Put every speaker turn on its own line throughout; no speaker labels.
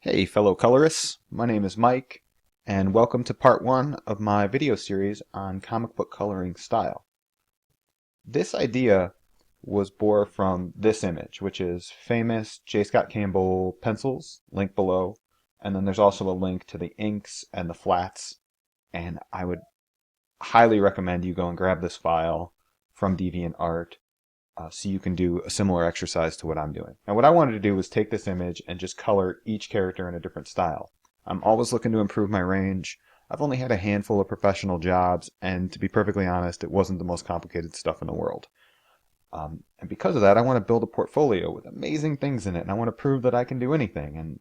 Hey fellow colorists, my name is Mike, and welcome to part 1 of my video series on comic book coloring style. This idea was born from this image, which is famous J. Scott Campbell pencils, link below, and then there's also a link to the inks and the flats, and I would highly recommend you go and grab this file from DeviantArt so you can do a similar exercise to what I'm doing. Now what I wanted to do was take this image and just color each character in a different style. I'm always looking to improve my range. I've only had a handful of professional jobs, and to be perfectly honest, it wasn't the most complicated stuff in the world. And because of that, I want to build a portfolio with amazing things in it, and I want to prove that I can do anything.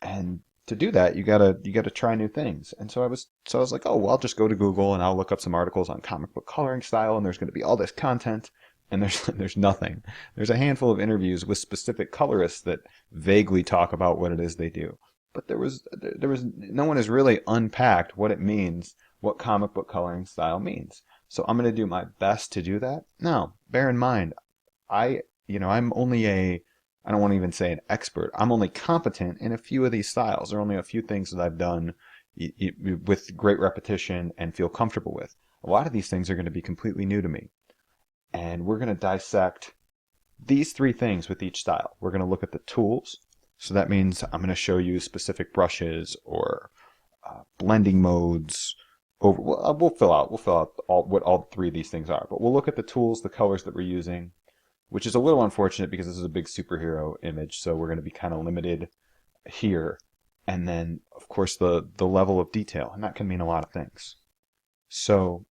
And to do that, you gotta try new things. And so I was like, oh, well, I'll just go to Google and I'll look up some articles on comic book coloring style, and there's going to be all this content. And there's nothing. There's a handful of interviews with specific colorists that vaguely talk about what it is they do. But there was no one has really unpacked what it means, what comic book coloring style means. So I'm going to do my best to do that. Now, bear in mind, I'm only I don't want to even say an expert. I'm only competent in a few of these styles. There are only a few things that I've done with great repetition and feel comfortable with. A lot of these things are going to be completely new to me. And we're going to dissect these three things with each style. We're going to look at the tools. So that means I'm going to show you specific brushes or blending modes. We'll fill out what all three of these things are. But we'll look at the tools, the colors that we're using, which is a little unfortunate because this is a big superhero image. So we're going to be kind of limited here. And then, of course, the level of detail. And that can mean a lot of things. So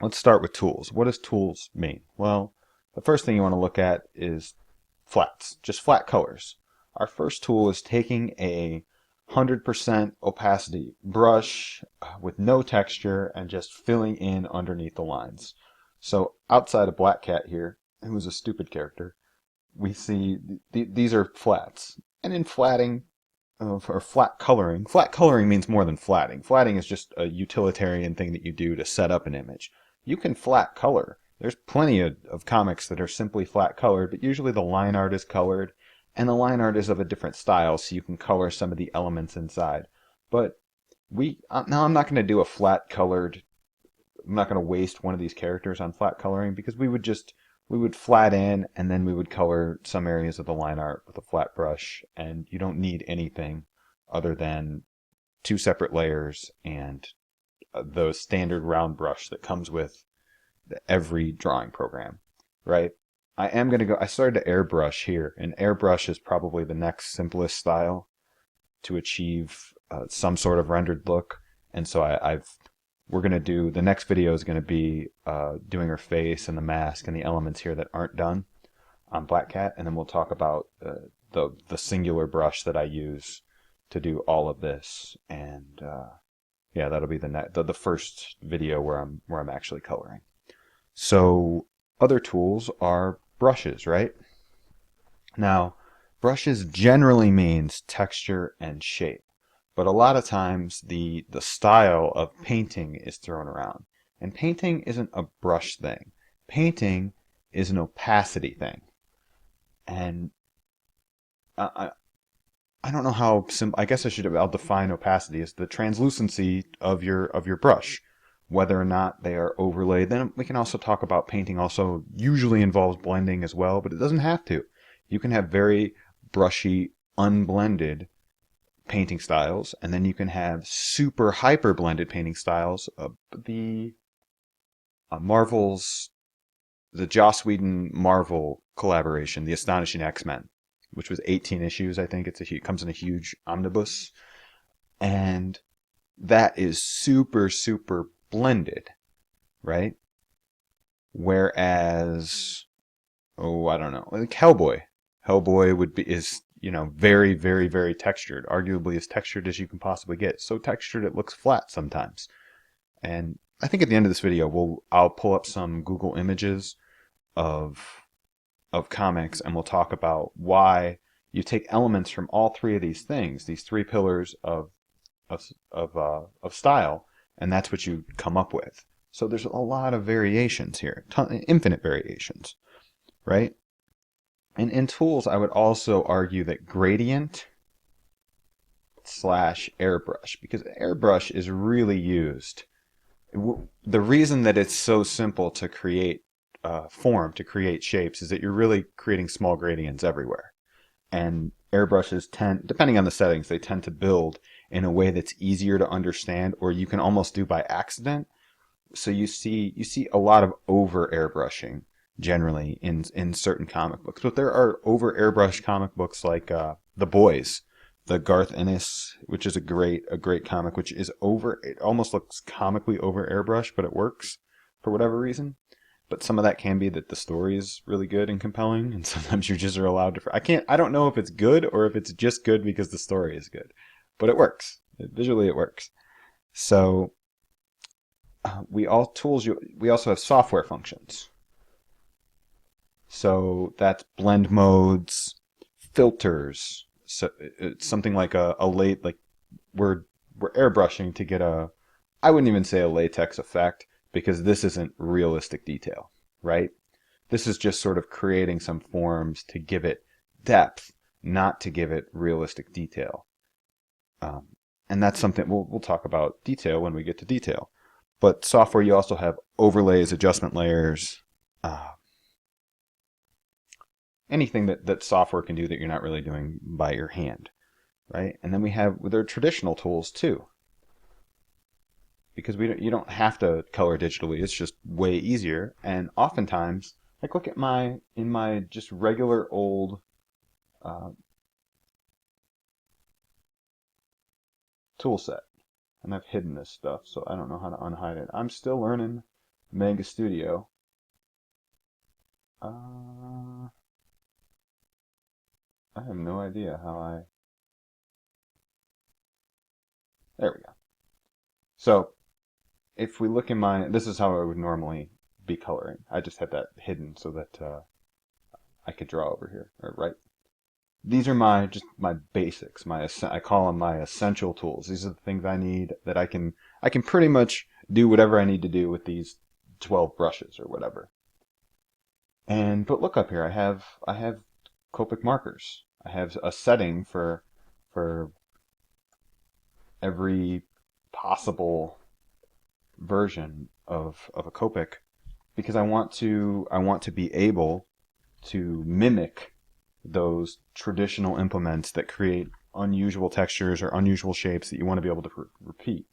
let's start with tools. What does tools mean? Well, the first thing you want to look at is flats, just flat colors. Our first tool is taking a 100% opacity brush with no texture and just filling in underneath the lines. So outside of Black Cat here, who's a stupid character, we see these are flats. And in flatting, or flat coloring means more than flatting. Flatting is just a utilitarian thing that you do to set up an image. You can flat color. There's plenty of comics that are simply flat colored, but usually the line art is colored, and the line art is of a different style, so you can color some of the elements inside. But now I'm not going to do a flat colored, I'm not going to waste one of these characters on flat coloring, because we would flat in, and then we would color some areas of the line art with a flat brush, and you don't need anything other than two separate layers and the standard round brush that comes with every drawing program, right? I started to airbrush here, and airbrush is probably the next simplest style to achieve some sort of rendered look. And so we're going to do, the next video is going to be doing her face and the mask and the elements here that aren't done on Black Cat, and then we'll talk about the singular brush that I use to do all of this. And yeah, that'll be the first video where I'm actually coloring. So other tools are brushes, right? Now, brushes generally means texture and shape, but a lot of times the style of painting is thrown around. And painting isn't a brush thing. Painting is an opacity thing. And I don't know how simple. I guess I'll define opacity as the translucency of your brush, whether or not they are overlaid. Then we can also talk about painting also usually involves blending as well, but it doesn't have to. You can have very brushy, unblended painting styles, and then you can have super hyper blended painting styles. The Joss Whedon Marvel collaboration, The Astonishing X-Men, which was 18 issues, I think. It comes in a huge omnibus, and that is super, super blended, right? Whereas, I don't know, like Hellboy is very, very, very textured, arguably as textured as you can possibly get. So textured it looks flat sometimes. And I think at the end of this video, I'll pull up some Google images of comics, and we'll talk about why you take elements from all three of these things, these three pillars of style, and that's what you come up with. So there's a lot of variations here, infinite variations, right? And in tools, I would also argue that gradient slash airbrush, because airbrush is really used. The reason that it's so simple to create form, to create shapes, is that you're really creating small gradients everywhere. And airbrushes tend, depending on the settings, they tend to build in a way that's easier to understand, or you can almost do by accident. So you see a lot of over airbrushing generally in certain comic books, but there are over airbrush comic books like The Boys, the Garth Ennis, which is a great comic, which is over. It almost looks comically over airbrush, but it works for whatever reason. But some of that can be that the story is really good and compelling, and sometimes you just are allowed to. I don't know if it's good or if it's just good because the story is good, but it works. Visually, it works. So we also have software functions. So that's blend modes, filters. So it's something like we're airbrushing to get I wouldn't even say a latex effect, because this isn't realistic detail, right? This is just sort of creating some forms to give it depth, not to give it realistic detail. And that's something we'll talk about detail when we get to detail. But software, you also have overlays, adjustment layers, anything that software can do that you're not really doing by your hand, right? And then there are traditional tools too, because you don't have to color digitally. It's just way easier. And oftentimes, like look at in my just regular old tool set, and I've hidden this stuff, so I don't know how to unhide it. I'm still learning Mega Studio. I have no idea how there we go. So if we look in this is how I would normally be coloring. I just had that hidden so that I could draw over here, right? These are my basics. I call them my essential tools. These are the things I need that I can pretty much do whatever I need to do with these 12 brushes or whatever. But look up here. I have Copic markers. I have a setting for every possible version of a Copic, because I want to be able to mimic those traditional implements that create unusual textures or unusual shapes that you want to be able to repeat.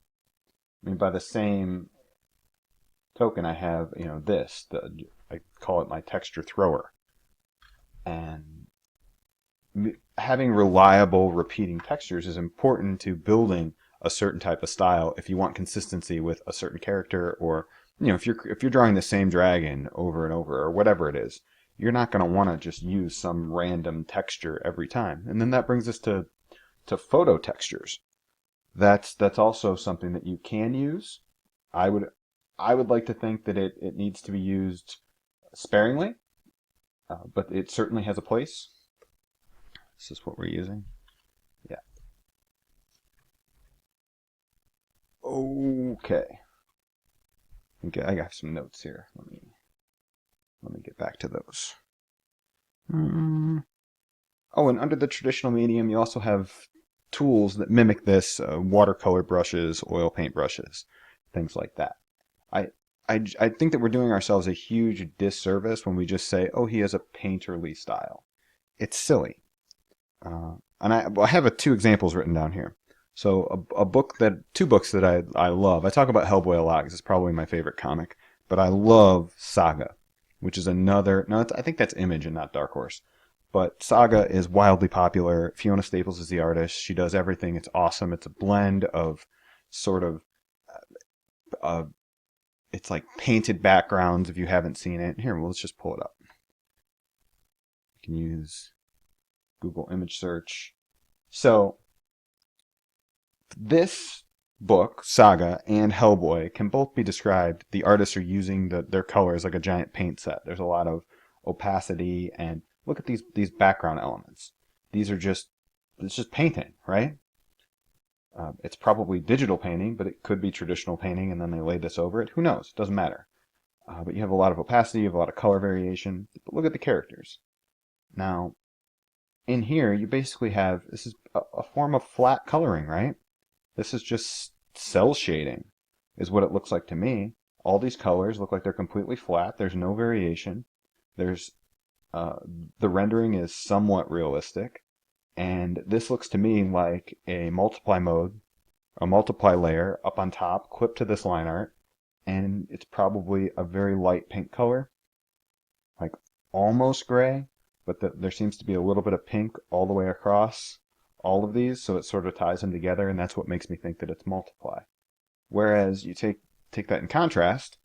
I mean, by the same token, I have I call it my texture thrower, and having reliable repeating textures is important to building a certain type of style if you want consistency with a certain character, or if you're drawing the same dragon over and over or whatever it is, you're not going to want to just use some random texture every time. And then that brings us to photo textures. That's also something that you can use. I would like to think that it needs to be used sparingly, but it certainly has a place. This is what we're using. Yeah. Okay. I got some notes here. Let me get back to those. Oh, and under the traditional medium, you also have tools that mimic this: watercolor brushes, oil paint brushes, things like that. I think that we're doing ourselves a huge disservice when we just say, oh, he has a painterly style. It's silly. And I have two examples written down here. So two books that I love. I talk about Hellboy a lot because it's probably my favorite comic, but I love Saga, which is another. No, I think that's Image and not Dark Horse. But Saga is wildly popular. Fiona Staples is the artist. She does everything. It's awesome. It's a blend of sort of, it's like painted backgrounds if you haven't seen it. Here, well, let's just pull it up. You can use Google image search. So this book, Saga, and Hellboy can both be described. The artists are using their colors like a giant paint set. There's a lot of opacity, and look at these background elements. It's just painting, right? It's probably digital painting, but it could be traditional painting, and then they laid this over it. Who knows? It doesn't matter. But you have a lot of opacity, you have a lot of color variation. But look at the characters. Now, in here you basically have, this is a form of flat coloring, right? This is just cell shading, is what it looks like to me. All these colors look like they're completely flat. There's no variation. There's uh, the rendering is somewhat realistic, and this looks to me like a multiply mode, a multiply layer up on top, clipped to this line art, and it's probably a very light pink color, like almost gray, but there seems to be a little bit of pink all the way across all of these, so it sort of ties them together, and that's what makes me think that it's multiply. Whereas you take that in contrast,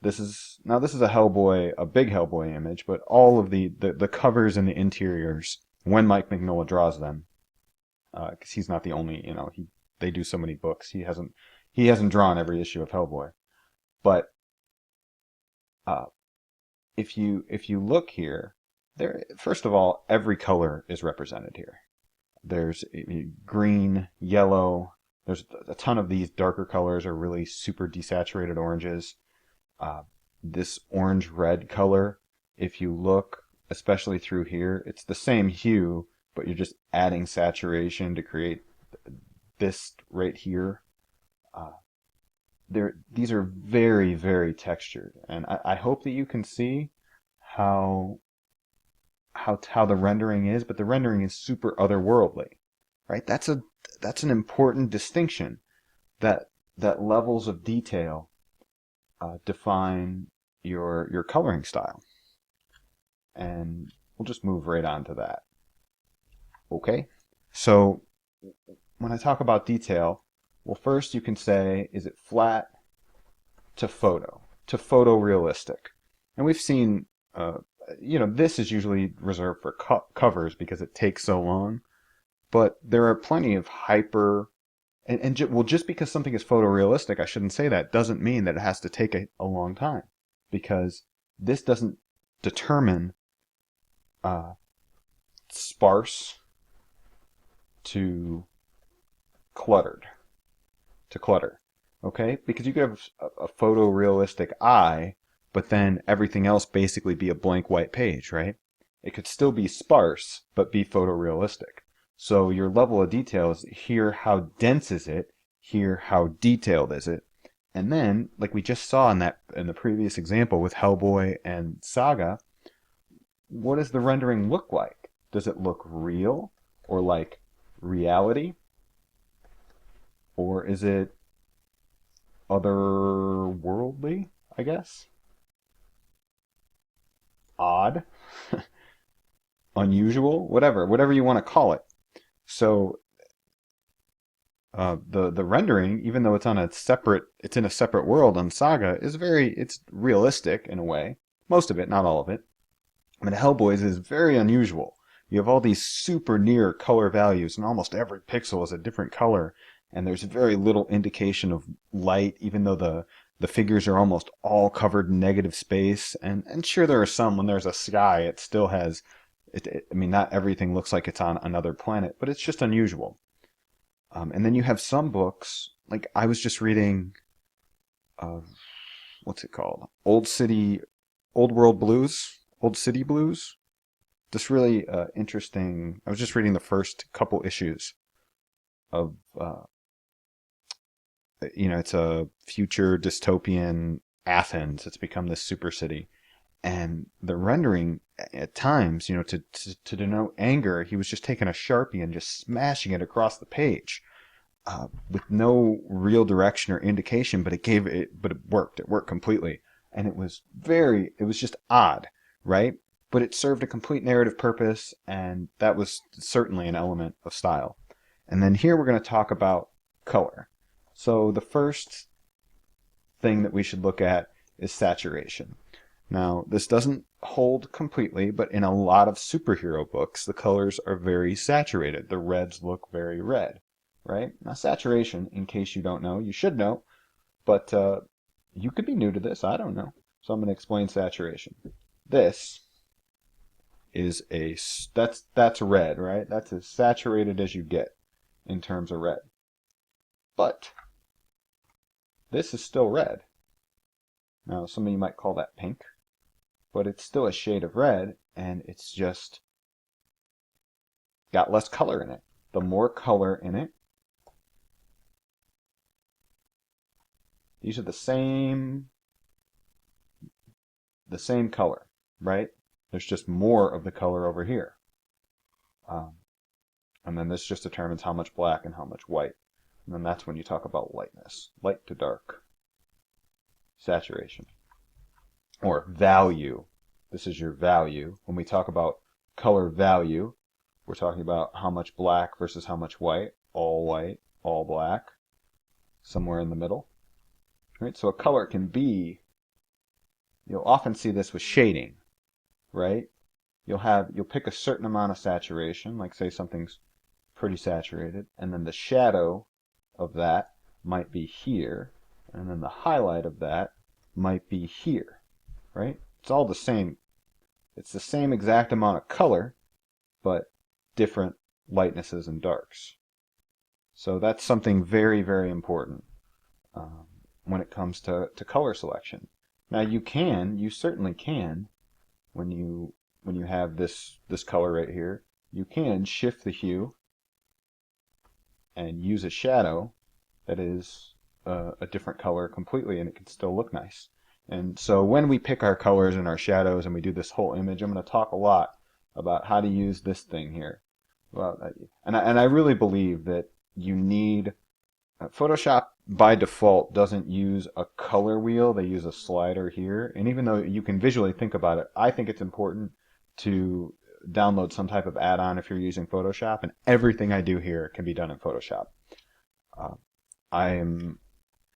this is a Hellboy, a big Hellboy image, but all of the covers and the interiors, when Mike Mignola draws them, because he's not the only, they do so many books. He hasn't drawn every issue of Hellboy, but uh, if you look here, there first of all, every color is represented here. There's green, yellow. There's a ton of these darker colors are really super desaturated oranges. Uh, this orange-red color, if you look, especially through here, it's the same hue, but you're just adding saturation to create this right here. Uh, these are very, very textured, and I hope that you can see how how the rendering is, but the rendering is super otherworldly, right? That's an important distinction, that levels of detail define your coloring style, and we'll just move right on to that. Okay, so when I talk about detail, well, first you can say, is it flat to photorealistic? And we've seen, this is usually reserved for covers because it takes so long, but there are plenty of hyper, well, just because something is photorealistic, I shouldn't say that, doesn't mean that it has to take a long time, because this doesn't determine uh, sparse to cluttered to clutter. Okay? Because you could have a photorealistic eye, but then everything else basically be a blank white page, right? It could still be sparse, but be photorealistic. So your level of detail is here, how dense is it? Here, how detailed is it? And then, like we just saw in the previous example with Hellboy and Saga, what does the rendering look like? Does it look real or like reality? Or is it otherworldly, I guess? Odd? Unusual? Whatever you want to call it. So the rendering, even though it's in a separate world on Saga, it's realistic in a way. Most of it, not all of it. But Hellboy's is very unusual. You have all these super near color values, and almost every pixel is a different color, and there's very little indication of light, even though the figures are almost all covered in negative space. And sure, there are some, when there's a sky, it still has, I mean, not everything looks like it's on another planet, but it's just unusual. And then you have some books, like I was just reading, uh, what's it called? Old World Blues, Old City Blues. This really interesting. I was just reading the first couple issues of, it's a future dystopian Athens. It's become this super city, and the rendering at times, to denote anger, he was just taking a Sharpie and just smashing it across the page. With no real direction or indication, but but it worked. It worked completely, and it was just odd, right? But it served a complete narrative purpose, and that was certainly an element of style. And then here we're going to talk about color. So the first thing that we should look at is saturation. Now, this doesn't hold completely, but in a lot of superhero books, the colors are very saturated. The reds look very red, right? Now, saturation, in case you don't know, you should know, but you could be new to this. I don't know. So I'm going to explain saturation. This is that's red, right? That's as saturated as you get in terms of red. But this is still red. Now, some of you might call that pink, but it's still a shade of red, and it's just got less color in it. The more color in it, these are the same color, right? There's just more of the color over here. And then this just determines how much black and how much white. And then that's when you talk about lightness, light to dark, saturation, or value. This is your value. When we talk about color value, we're talking about how much black versus how much white, all black, somewhere in the middle. Right? So a color can be, you'll often see this with shading, right? You'll pick a certain amount of saturation, like say something's pretty saturated, and then the shadow of that might be here, and then the highlight of that might be here, right? It's all the same. It's the same exact amount of color, but different lightnesses and darks. So that's something very, very important when it comes to color selection. Now you certainly can, when you have this color right here, you can shift the hue and use a shadow that is a different color completely, and it can still look nice. And so when we pick our colors and our shadows and we do this whole image, I'm going to talk a lot about how to use this thing here. Well, and I really believe that you need Photoshop by default doesn't use a color wheel. They use a slider here. And even though you can visually think about it, I think it's important to download some type of add-on if you're using Photoshop. And everything I do here can be done in Photoshop.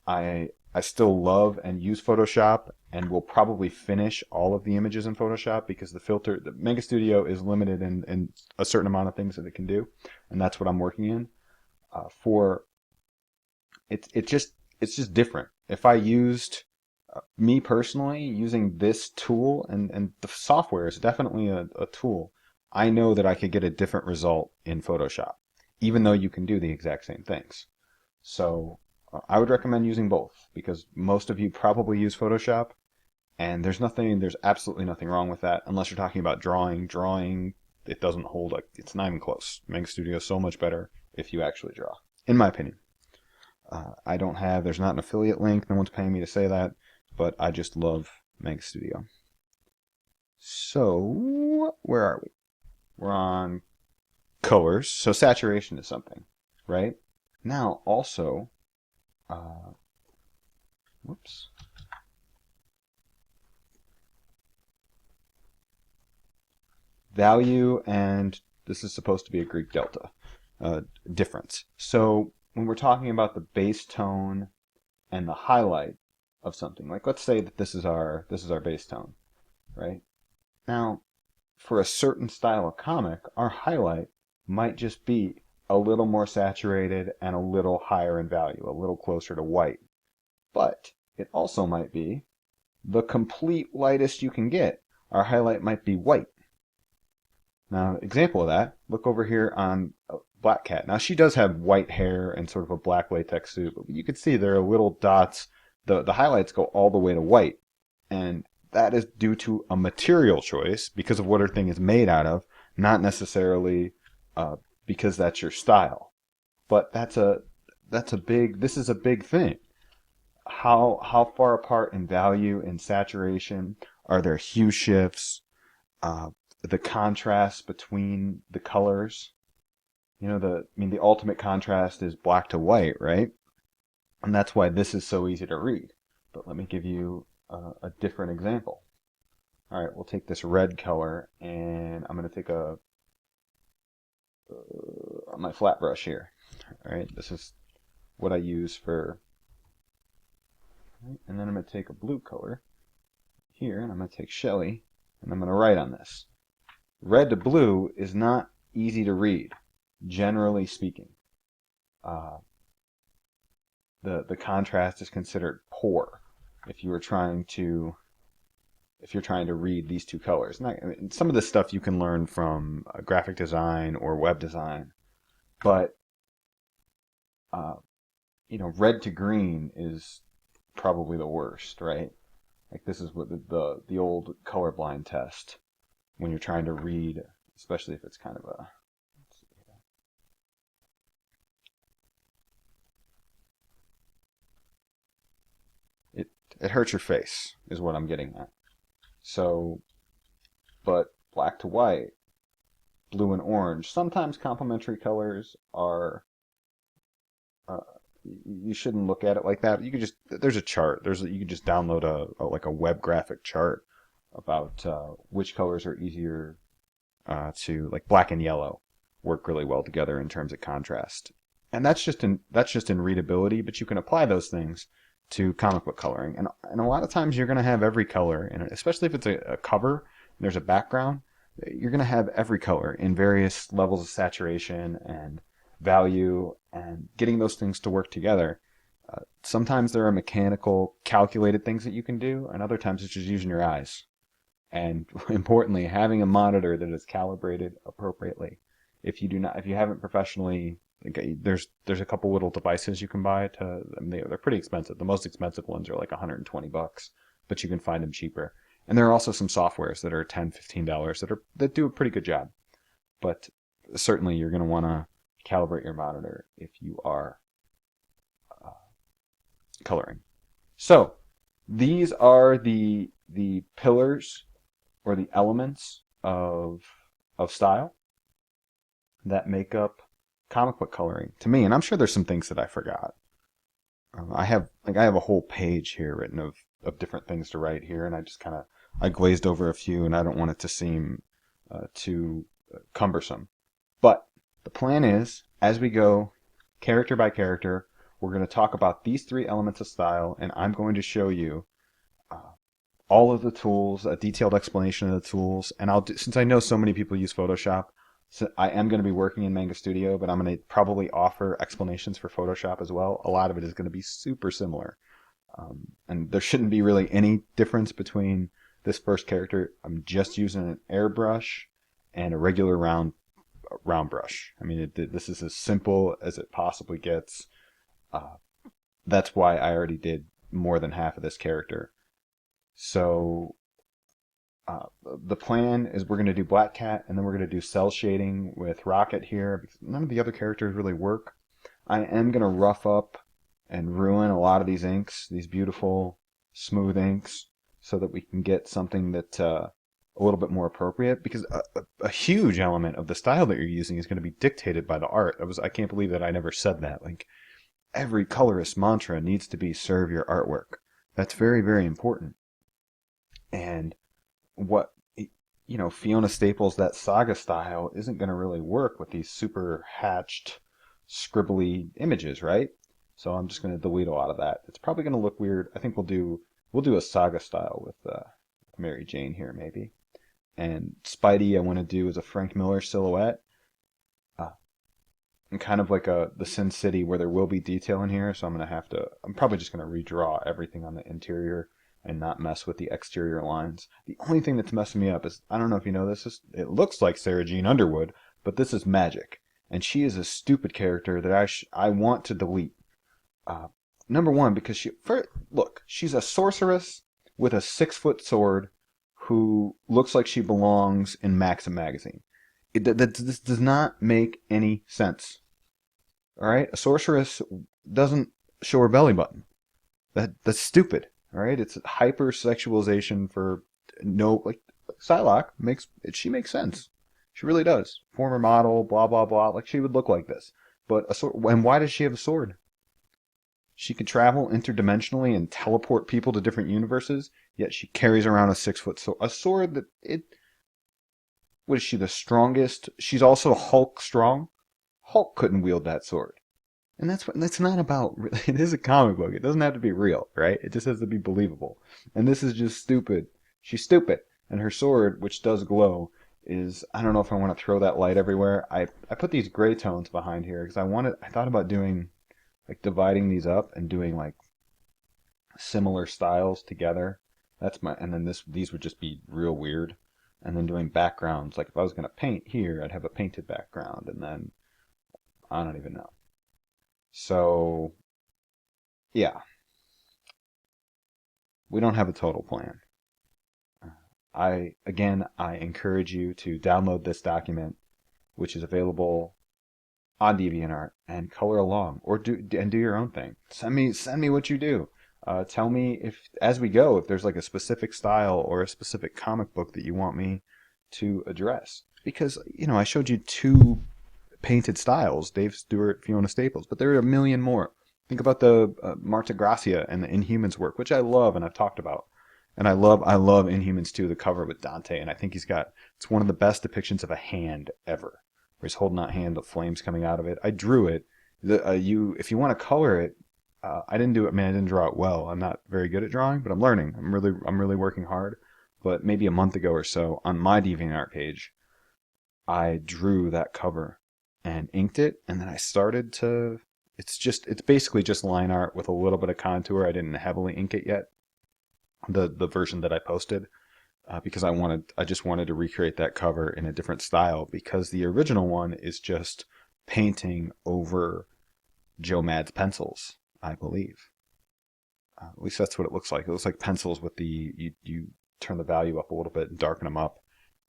I still love and use Photoshop, and will probably finish all of the images in Photoshop because the Mega Studio is limited in a certain amount of things that it can do, and that's what I'm working in. It's just different. If I used me personally using this tool, and the software is definitely a tool, I know that I could get a different result in Photoshop, even though you can do the exact same things. So I would recommend using both, because most of you probably use Photoshop, and there's absolutely nothing wrong with that, unless you're talking about drawing. Drawing, it doesn't hold, it's not even close. Mega Studio is so much better if you actually draw, in my opinion. There's not an affiliate link, no one's paying me to say that, but I just love Mega Studio. So, where are we? We're on colors, so saturation is something, right? Now, also, whoops. Value, and this is supposed to be a Greek delta difference. So when we're talking about the base tone and the highlight of something, like let's say that this is our base tone, right? Now, for a certain style of comic, our highlight might just be a little more saturated and a little higher in value, a little closer to white. But it also might be the complete lightest you can get. Our highlight might be white. Now, example of that, look over here on Black Cat. Now, she does have white hair and sort of a black latex suit, but you can see there are little dots. The highlights go all the way to white, and that is due to a material choice because of what her thing is made out of, not necessarily because that's your style. But this is a big thing. How far apart in value and saturation are there hue shifts? The contrast between the colors. The ultimate contrast is black to white, right? And that's why this is so easy to read. But let me give you a different example. All right, we'll take this red color, and I'm going to take my flat brush here. All right, this is what I use for. And then I'm going to take a blue color here, and I'm going to take Shelly, and I'm going to write on this. Red to blue is not easy to read, generally speaking. The contrast is considered poor if you're trying to read these two colors. Some of this stuff you can learn from graphic design or web design, but red to green is probably the worst, right? Like this is what the old colorblind test when you're trying to read, especially if it's kind of it hurts your face, is what I'm getting at. So, but black to white, blue and orange, sometimes complementary colors are, uh, you shouldn't look at it like that. You could just, there's a chart. You could just download like a web graphic chart about which colors are easier to, like black and yellow work really well together in terms of contrast. And that's just in readability, but you can apply those things to comic book coloring. And a lot of times you're going to have every color in it, especially if it's a cover and there's a background. You're going to have every color in various levels of saturation and value, and getting those things to work together. Sometimes there are mechanical, calculated things that you can do, and other times it's just using your eyes. And importantly, having a monitor that is calibrated appropriately. If you haven't professionally, like, there's a couple little devices you can buy I mean, they're pretty expensive. The most expensive ones are like $120, but you can find them cheaper. And there are also some softwares that are $10, $15 that do a pretty good job. But certainly you're going to want to calibrate your monitor if you are coloring. So these are the pillars or the elements of style that make up comic book coloring to me. And I'm sure there's some things that I forgot. I have a whole page here written of different things to write here, and I glazed over a few, and I don't want it to seem too cumbersome. But the plan is, as we go character by character, we're going to talk about these three elements of style, and I'm going to show you all of the tools, a detailed explanation of the tools, and since I know so many people use Photoshop, so I am going to be working in Manga Studio, but I'm going to probably offer explanations for Photoshop as well. A lot of it is going to be super similar. And there shouldn't be really any difference between this first character. I'm just using an airbrush and a regular round brush. I mean, this is as simple as it possibly gets. That's why I already did more than half of this character. So the plan is we're going to do Black Cat, and then we're going to do cell shading with Rocket here, because none of the other characters really work. I am going to rough up and ruin a lot of these inks, these beautiful smooth inks, so that we can get something that a little bit more appropriate, because a huge element of the style that you're using is going to be dictated by the art. I can't believe that I never said that. Like, every colorist mantra needs to be serve your artwork. That's very, very important. And Fiona Staples, that saga style isn't going to really work with these super hatched, scribbly images, right? So I'm just going to delete a lot of that. It's probably going to look weird. I think we'll do a saga style with Mary Jane here, maybe. And Spidey I want to do as a Frank Miller silhouette. And kind of like the Sin City, where there will be detail in here, so I'm probably just going to redraw everything on the interior and not mess with the exterior lines. The only thing that's messing me up is, I don't know if you know this, it looks like Sarah Jean Underwood, but this is Magic. And she is a stupid character that I want to delete. Number one, because she's a sorceress with a 6-foot sword who looks like she belongs in Maxim magazine. This does not make any sense. All right? A sorceress doesn't show her belly button. That's stupid. All right? It's hypersexualization for Psylocke makes sense. She really does. Former model, blah blah blah. Like, she would look like this. But and why does she have a sword? She can travel interdimensionally and teleport people to different universes, yet she carries around a 6-foot sword. A sword what is she, the strongest? She's also Hulk strong. Hulk couldn't wield that sword. And that's not about, it is a comic book. It doesn't have to be real, right? It just has to be believable. And this is just stupid. She's stupid. And her sword, which does glow, I don't know if I want to throw that light everywhere. I put these gray tones behind here because I thought about doing, like, dividing these up and doing, like, similar styles together. And then these would just be real weird. And then doing backgrounds, like if I was going to paint here, I'd have a painted background, and then I don't even know. So, yeah. We don't have a total plan. I encourage you to download this document, which is available on DeviantArt, and color along, or do your own thing. Send me what you do. Tell me if, as we go, if there's like a specific style or a specific comic book that you want me to address. Because, I showed you two painted styles, Dave Stewart, Fiona Staples, but there are a million more. Think about the Marta Gracia and the Inhumans work, which I love and I've talked about. And I love Inhumans too, the cover with Dante, and I think it's one of the best depictions of a hand ever, where he's holding that hand with flames coming out of it. I drew it. If you want to color it, I didn't do it, man. I didn't draw it well. I'm not very good at drawing, but I'm learning. I'm really working hard. But maybe a month ago or so, on my DeviantArt page, I drew that cover and inked it, and then I started to. It's basically just line art with a little bit of contour. I didn't heavily ink it yet, the version that I posted, because I just wanted to recreate that cover in a different style, because the original one is just painting over Joe Mad's pencils, I believe. At least that's what it looks like. It looks like pencils with you turn the value up a little bit and darken them up,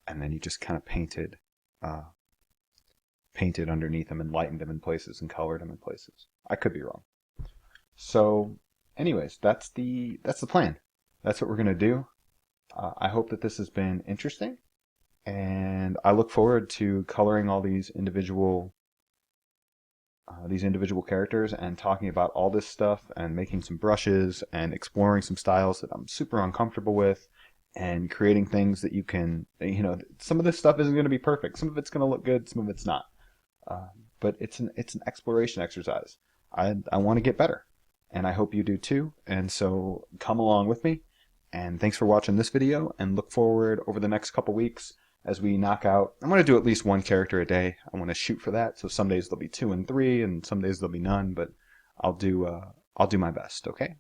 and then you just kind of painted underneath them and lightened them in places and colored them in places. I could be wrong. So, anyways, that's the plan. That's what we're gonna do. I hope that this has been interesting, and I look forward to coloring all these individual characters and talking about all this stuff and making some brushes and exploring some styles that I'm super uncomfortable with, and creating things that you can, some of this stuff isn't going to be perfect. Some of it's going to look good, some of it's not. But it's an exploration exercise. I want to get better, and I hope you do too. And so come along with me. And thanks for watching this video, and look forward over the next couple weeks as we knock out. I'm going to do at least one character a day. I want to shoot for that. So some days there'll be 2 and 3, and some days there'll be none. But I'll do my best. Okay.